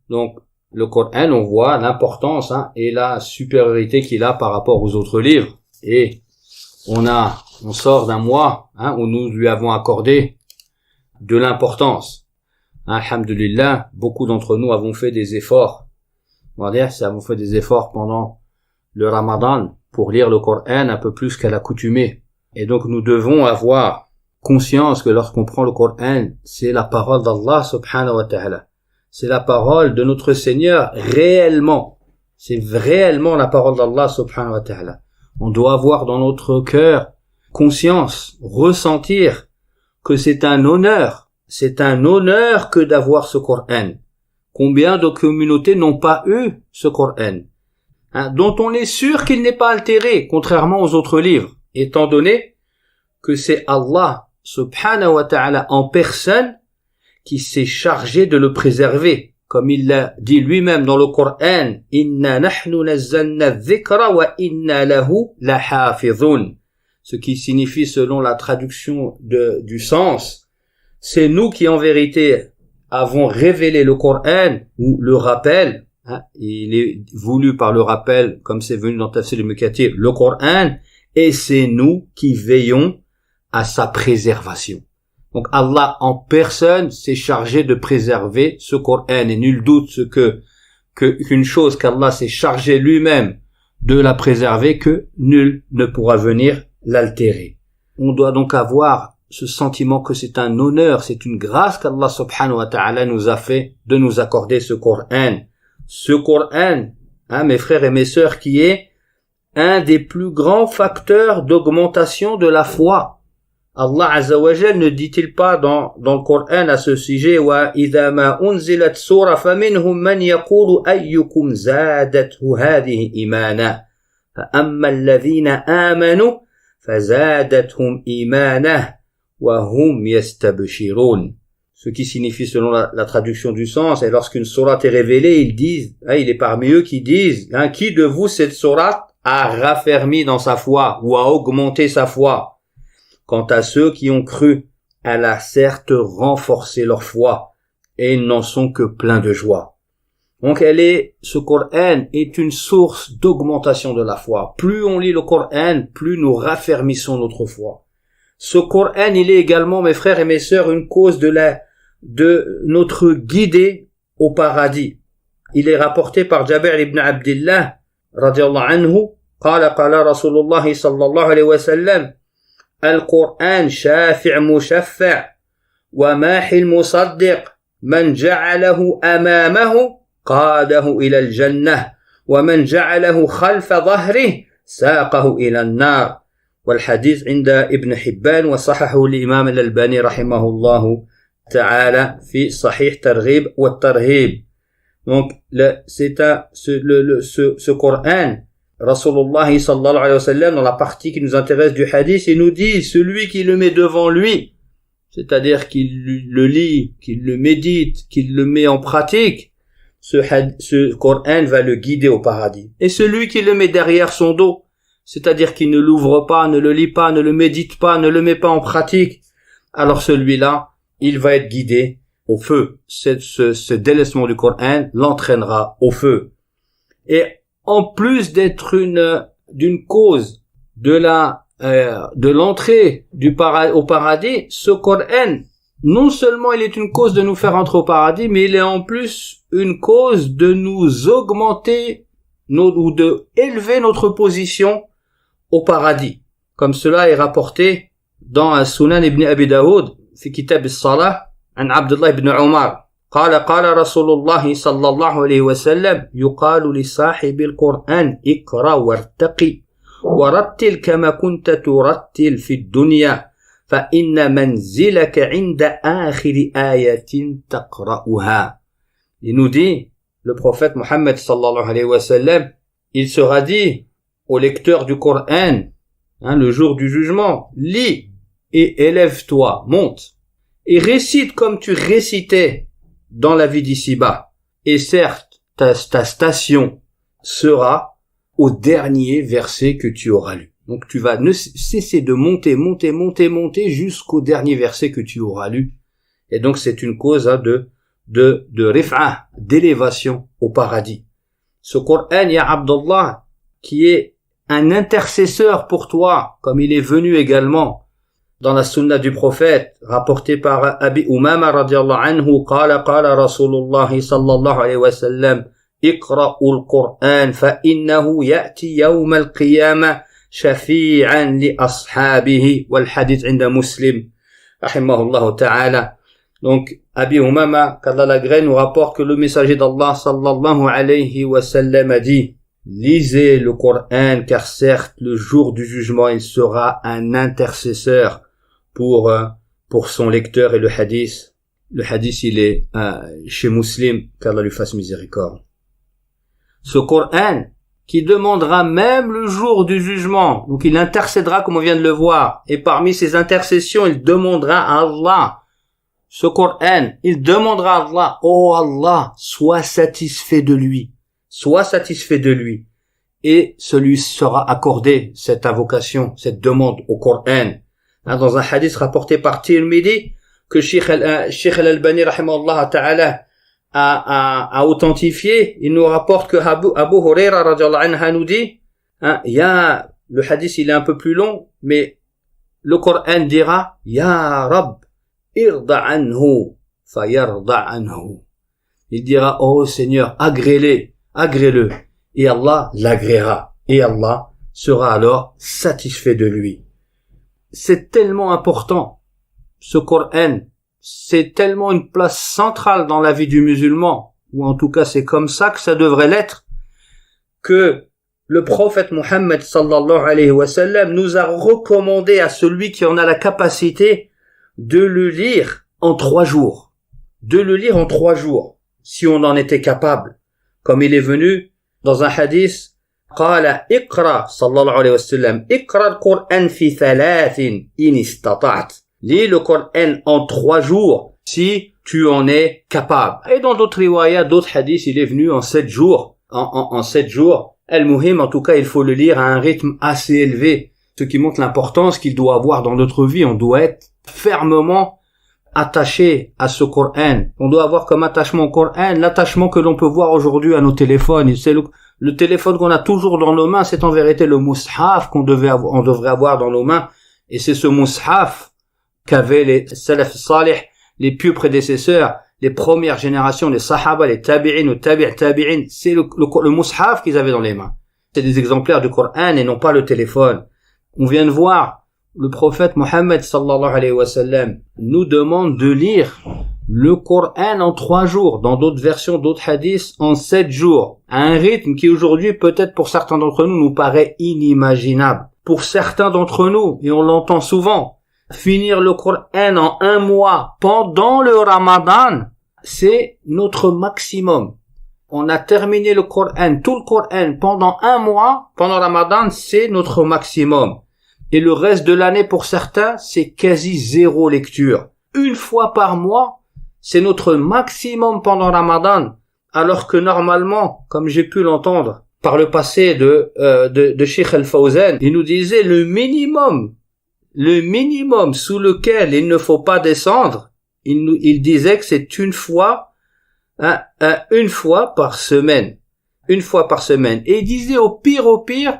Donc, le Coran, on voit l'importance et la supériorité qu'il a par rapport aux autres livres. Et on sort d'un mois où nous lui avons accordé de l'importance. Alhamdulillah, beaucoup d'entre nous avons fait des efforts. On va dire, avons fait des efforts pendant le Ramadan pour lire le Coran un peu plus qu'à l'accoutumée. Et donc, nous devons avoir conscience que lorsqu'on prend le Coran, c'est la parole d'Allah subhanahu wa ta'ala. C'est la parole de notre Seigneur réellement. C'est réellement la parole d'Allah subhanahu wa ta'ala. On doit avoir dans notre cœur conscience, ressentir que c'est un honneur que d'avoir ce Coran. Combien de communautés n'ont pas eu ce Coran, dont on est sûr qu'il n'est pas altéré, contrairement aux autres livres, étant donné que c'est Allah subhanahu wa ta'ala en personne qui s'est chargé de le préserver. Comme il l'a dit lui-même dans le Coran, « Inna nahnu nazzalna dhikra wa inna lahu lahafidhun » ce qui signifie, selon la traduction du sens, c'est nous qui en vérité avons révélé le Coran, ou le rappel, il est voulu par le rappel, comme c'est venu dans Tafsir al-Mukathir, le Coran, et c'est nous qui veillons à sa préservation. Donc Allah en personne s'est chargé de préserver ce Coran, et nul doute qu'une chose qu'Allah s'est chargé lui-même de la préserver, que nul ne pourra venir l'altérer. On doit donc avoir ce sentiment que c'est un honneur, c'est une grâce qu'Allah subhanahu wa ta'ala nous a fait de nous accorder ce Coran. Ce Coran, mes frères et mes sœurs, qui est un des plus grands facteurs d'augmentation de la foi. Allah Azza wa Jal ne dit-il pas dans le Coran à ce sujet, wa idha ma unzilat sura faminhum man yaqulu ayyukum zadathu hadhihi imana fa amma alladhina amanu fazadathum imana wa hum yastabshirun. Ce qui signifie, selon la traduction du sens, et lorsqu'une sourate est révélée, ils disent, il est parmi eux qui disent, qui de vous cette sourate a raffermi dans sa foi ou a augmenté sa foi? Quant à ceux qui ont cru, elle a certes renforcé leur foi et ils n'en sont que pleins de joie. Donc ce Coran est une source d'augmentation de la foi. Plus on lit le Coran, plus nous raffermissons notre foi. Ce Coran, il est également, mes frères et mes sœurs, une cause de notre guidée au paradis. Il est rapporté par Jabir ibn Abdillah, radiyallahu anhu, qala Rasulullah sallallahu alayhi wa sallam, القرآن شافع مشفع وماحي المصدق من جعله أمامه قاده إلى الجنة ومن جعله خلف ظهره ساقه إلى النار والحديث عند ابن حبان وصححه الإمام الألباني رحمه الله تعالى في صحيح ترغيب والترهيب. Donc ce Coran, Rasulullah sallallahu alayhi wa sallam, dans la partie qui nous intéresse du hadith, il nous dit, celui qui le met devant lui, c'est-à-dire qu'il le lit, qu'il le médite, qu'il le met en pratique, ce Coran va le guider au paradis. Et celui qui le met derrière son dos, c'est-à-dire qu'il ne l'ouvre pas, ne le lit pas, ne le médite pas, ne le met pas en pratique, alors celui-là, il va être guidé au feu. Ce délaissement du Coran l'entraînera au feu. Et en plus d'être d'une cause de l'entrée au paradis, ce Coran, non seulement il est une cause de nous faire entrer au paradis, mais il est en plus une cause de nous augmenter ou de élever notre position au paradis. Comme cela est rapporté dans un Sunan ibn Abi Daoud, في كتاب الصلاة, عن عبد الله بن عمر. قال رسول الله صلى الله عليه وسلم يقال لصاحب القرآن اقرأ وارتقي ورتل كما كنت ترتل في الدنيا فإن منزلك عند آخر آية تقرأها. Il nous dit, le prophète Mohammed sallallahu alayhi wa sallam, il sera dit au lecteur du Coran, le jour du jugement, lis et élève-toi, monte et récite comme tu récitais dans la vie d'ici-bas. Et certes, ta station sera au dernier verset que tu auras lu. Donc tu vas ne cesser de monter jusqu'au dernier verset que tu auras lu. Et donc c'est une cause de de rif'ah, d'élévation au paradis. Ce Coran, ya Abdullah, qui est un intercesseur pour toi, comme il est venu également dans la sunna du prophète, rapporté par Abi Umama radiallahu anhu, qala Rasulullah sallallahu alayhi wa sallam, iqra'ul Qur'an fa innahu ya'ti yawm al-qiyamah shafi'an li ashabihi, wal hadith inda Muslim, rahimahullah ta'ala. Donc, Abi Umama, qu'Allah l'agrée, nous rapporte que le messager d'Allah sallallahu alayhi wa sallam a dit, lisez le Coran, car certes, le jour du jugement, il sera un intercesseur pour son lecteur. Et le hadith, il est chez Muslim, qu'Allah lui fasse miséricorde. Ce Coran, qui demandera même le jour du jugement, donc il intercédera comme on vient de le voir, et parmi ses intercessions, il demandera à Allah, ce Coran, il demandera à Allah, oh Allah, sois satisfait de lui. Sois satisfait de lui. Et celui sera accordé, cette invocation, cette demande au Coran. Dans un hadith rapporté par Tirmidhi, que Cheikh Al-Albani, rahimahullah ta'ala, a authentifié, il nous rapporte que Abu Huraira, radiallahu anhu, nous dit, le hadith il est un peu plus long, mais le Coran dira, Ya Rabb, irda anhu, fayarda anhu. Il dira, oh Seigneur, agrée-le, et Allah l'agréera, et Allah sera alors satisfait de lui. C'est tellement important, ce Coran, c'est tellement une place centrale dans la vie du musulman, ou en tout cas c'est comme ça que ça devrait l'être, que le prophète Mohammed sallallahu alayhi wa sallam nous a recommandé à celui qui en a la capacité de le lire en 3 jours. Si on en était capable. Comme il est venu dans un hadith, قال اقرأ صلى الله عليه وسلم اقرأ القرآن في 3 إن استطعت. Lis le Coran en 3 jours si tu en es capable. Et dans d'autres riwayas, d'autres hadiths, il est venu en 7 jours. En 7 jours. Al-Muhim, en tout cas, il faut le lire à un rythme assez élevé. Ce qui montre l'importance qu'il doit avoir dans notre vie. On doit être fermement attaché à ce Coran. On doit avoir comme attachement au Coran l'attachement que l'on peut voir aujourd'hui à nos téléphones. C'est le téléphone qu'on a toujours dans nos mains, c'est en vérité le mushaf on devrait avoir dans nos mains. Et c'est ce mushaf qu'avaient les salaf salih, les pieux prédécesseurs, les premières générations, les sahaba, les tabi'in ou tabi'in. C'est le mushaf qu'ils avaient dans les mains. C'est des exemplaires du Coran et non pas le téléphone. On vient de voir le prophète Mohammed sallallahu alayhi wa sallam nous demande de lire le Coran en 3 jours, dans d'autres versions, d'autres hadiths, en 7 jours, à un rythme qui aujourd'hui, peut-être pour certains d'entre nous paraît inimaginable. Pour certains d'entre nous, et on l'entend souvent, finir le Coran en 1 mois pendant le Ramadan, c'est notre maximum. On a terminé le Coran, tout le Coran pendant 1 mois, pendant Ramadan, c'est notre maximum. Et le reste de l'année, pour certains, c'est quasi 0 lecture. 1 fois par mois, c'est notre maximum pendant Ramadan. Alors que normalement, comme j'ai pu l'entendre par le passé de Cheikh Al-Fawzan, il nous disait le minimum sous lequel il ne faut pas descendre, il disait que c'est 1 fois par semaine. 1 fois par semaine. Et il disait au pire,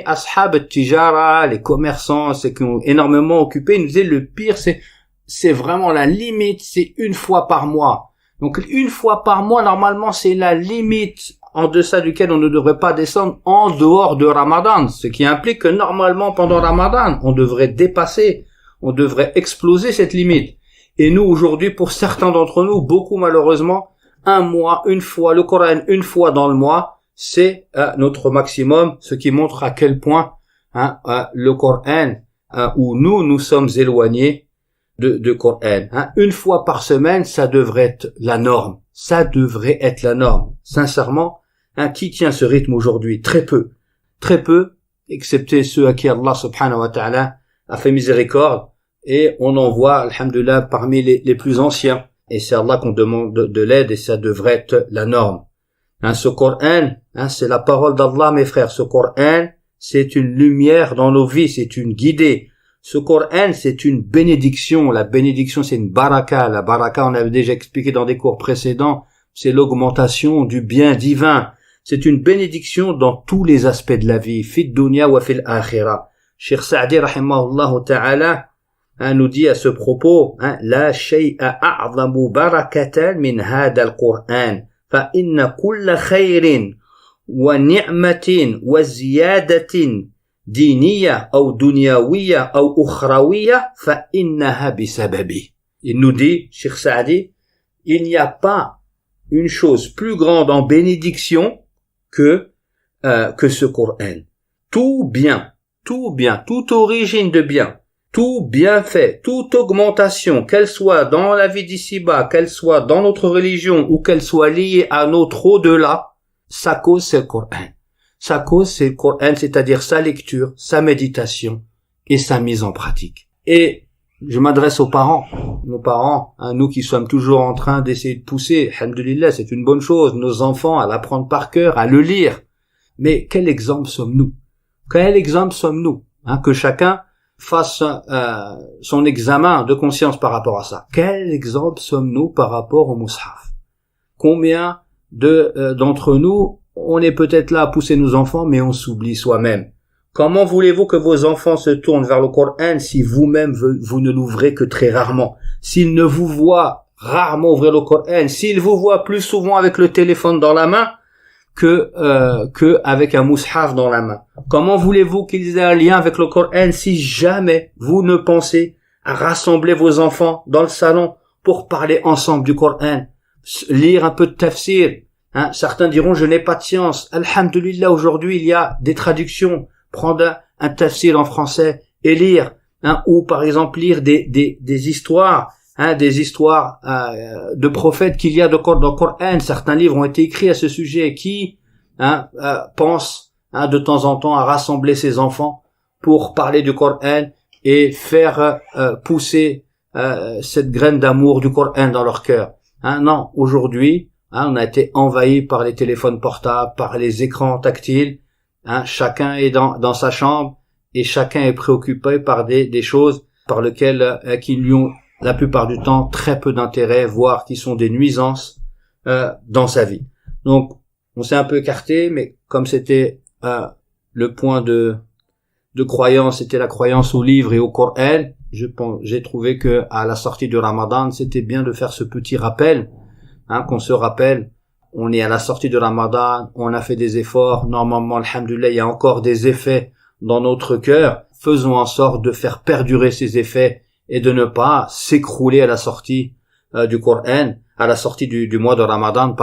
ashab al-tijara, les commerçants, ceux qui ont énormément occupé, ils nous disaient le pire, c'est vraiment la limite, c'est 1 fois par mois. Donc 1 fois par mois, normalement, c'est la limite en deçà duquel on ne devrait pas descendre en dehors de Ramadan. Ce qui implique que normalement, pendant Ramadan, on devrait dépasser, on devrait exploser cette limite. Et nous, aujourd'hui, pour certains d'entre nous, beaucoup malheureusement, 1 mois, 1 fois, le Coran 1 fois dans le mois, c'est notre maximum, ce qui montre à quel point le Coran, où nous sommes éloignés de Coran. 1 fois par semaine, ça devrait être la norme. Ça devrait être la norme. Sincèrement, qui tient ce rythme aujourd'hui? Très peu, excepté ceux à qui Allah subhanahu wa ta'ala a fait miséricorde. Et on en voit, alhamdoulilah, parmi les plus anciens. Et c'est Allah qu'on demande de l'aide et ça devrait être la norme. Ce Coran, c'est la parole d'Allah, mes frères. Ce Coran, c'est une lumière dans nos vies, c'est une guidée. Ce Coran, c'est une bénédiction. La bénédiction, c'est une baraka. La baraka, on avait déjà expliqué dans des cours précédents, c'est l'augmentation du bien divin. C'est une bénédiction dans tous les aspects de la vie. Fid dunya wa fil akhirah. Cheikh Saadi, rahimahullah ta'ala, nous dit à ce propos, la shay'a a'zamu barakatan min hada al-Qur'an. Fa inna kulla khayrin wa ni'matin wa ziyadatin diniya ou dunyawiya ou ukhrawiya fa innaha bisababi. Il nous dit, Cheikh Saadi, il n'y a pas une chose plus grande en bénédiction que ce Coran. Tout bien, toute origine de bien, tout bienfait, toute augmentation, qu'elle soit dans la vie d'ici-bas, qu'elle soit dans notre religion ou qu'elle soit liée à notre au-delà, sa cause c'est le Coran. Sa cause c'est le Coran, c'est-à-dire sa lecture, sa méditation et sa mise en pratique. Et je m'adresse aux parents, nos parents, nous qui sommes toujours en train d'essayer de pousser, alhamdoulilah, c'est une bonne chose, nos enfants à l'apprendre par cœur, à le lire. Mais quel exemple sommes-nous? Quel exemple sommes-nous? Que chacun fasse son examen de conscience par rapport à ça. Quel exemple sommes-nous par rapport au Mus'haf? Combien d'entre nous, on est peut-être là à pousser nos enfants, mais on s'oublie soi-même. Comment voulez-vous que vos enfants se tournent vers le Coran si vous-même vous ne l'ouvrez que très rarement? S'ils ne vous voient rarement ouvrir le Coran, s'ils vous voient plus souvent avec le téléphone dans la main que avec un mushaf dans la main. Comment voulez-vous qu'ils aient un lien avec le Coran si jamais vous ne pensez à rassembler vos enfants dans le salon pour parler ensemble du Coran, lire un peu de tafsir? Certains diront je n'ai pas de science. Alhamdulillah, aujourd'hui il y a des traductions. Prendre un tafsir en français et lire, ou par exemple lire des histoires, des histoires de prophètes qu'il y a dans le Coran. Certains livres ont été écrits à ce sujet qui pensent de temps en temps à rassembler ses enfants pour parler du Coran et faire pousser cette graine d'amour du Coran dans leur cœur. Non, aujourd'hui, on a été envahi par les téléphones portables, par les écrans tactiles. Chacun est dans sa chambre et chacun est préoccupé par des choses par lesquelles qui lui ont la plupart du temps très peu d'intérêt, voire qui sont des nuisances dans sa vie. Donc on s'est un peu écarté, mais comme c'était le point de croyance, c'était la croyance au livre et au Coran, j'ai trouvé que à la sortie du Ramadan, c'était bien de faire ce petit rappel, qu'on se rappelle. On est à la sortie de Ramadan, on a fait des efforts, normalement, alhamdoulilah, il y a encore des effets dans notre cœur. Faisons en sorte de faire perdurer ces effets et de ne pas s'écrouler à la sortie du Coran, à la sortie du mois de Ramadan,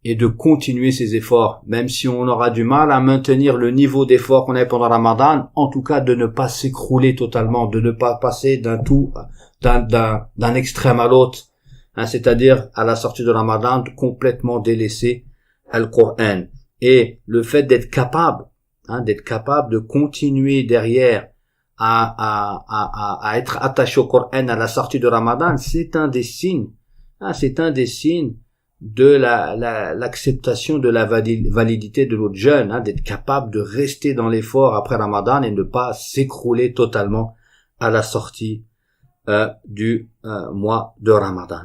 et de continuer ces efforts. Même si on aura du mal à maintenir le niveau d'effort qu'on avait pendant Ramadan, en tout cas de ne pas s'écrouler totalement, de ne pas passer d'un extrême à l'autre. C'est-à-dire à la sortie de Ramadan complètement délaisser le Coran. Et le fait d'être capable de continuer derrière à être attaché au Coran à la sortie de Ramadan, c'est un des signes de l'acceptation de la validité de notre jeûne, d'être capable de rester dans l'effort après Ramadan et ne pas s'écrouler totalement à la sortie du mois de Ramadan.